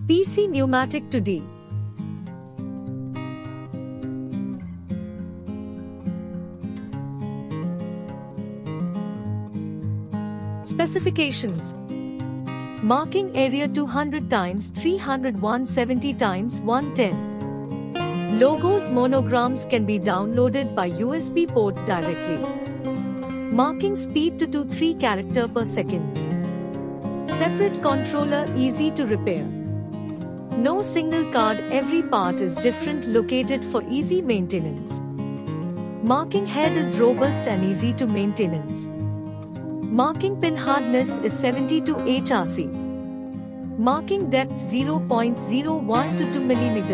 PC Pneumatic 2D. Specifications: marking area 200 times 300 170 times 110. Logos monograms can be downloaded by USB port directly. Marking speed to 2-3 character per seconds. Separate controller, easy to repair. No single card, every part is different, located for easy maintenance. Marking head is robust and easy to maintenance. Marking pin hardness is 72 HRC. Marking depth 0.01 to 2 mm.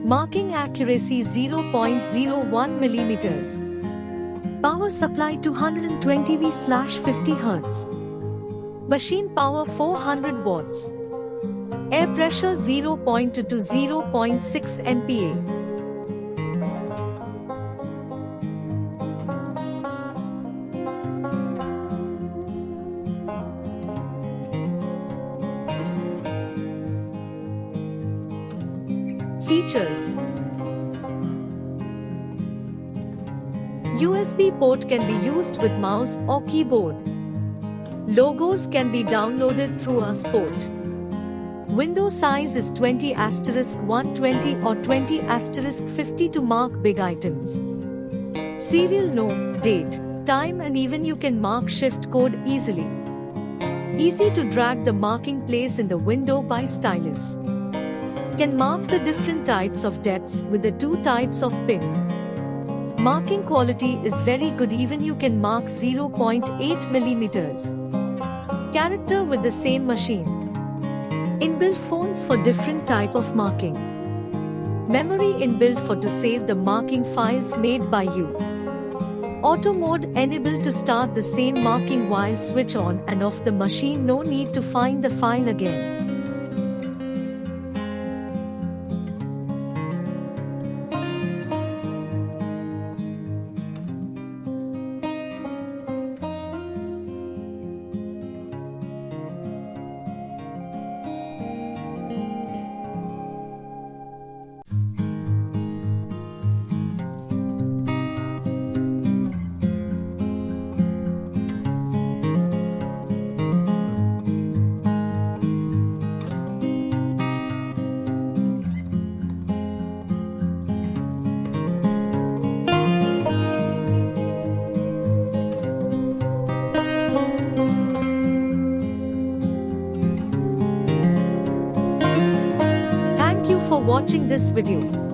Marking accuracy 0.01 mm. Power supply 220 V/50 Hz. Machine power 400 watts. Air pressure 0.2 to 0.6 MPa. Features: USB port can be used with mouse or keyboard. Logos can be downloaded through a port. Window size is 20*120 or 20*50 to mark big items. Serial no, date, time, and even you can mark shift code easily. Easy to drag the marking place in the window by stylus. Can mark the different types of depths with the 2 types of pin. Marking quality is very good, even you can mark 0.8 mm. Character with the same machine. Inbuilt phones for different type of marking. Memory inbuilt for to save the marking files made by you. Auto mode enabled to start the same marking while switch on and off the machine, no need to find the file again. For watching this video.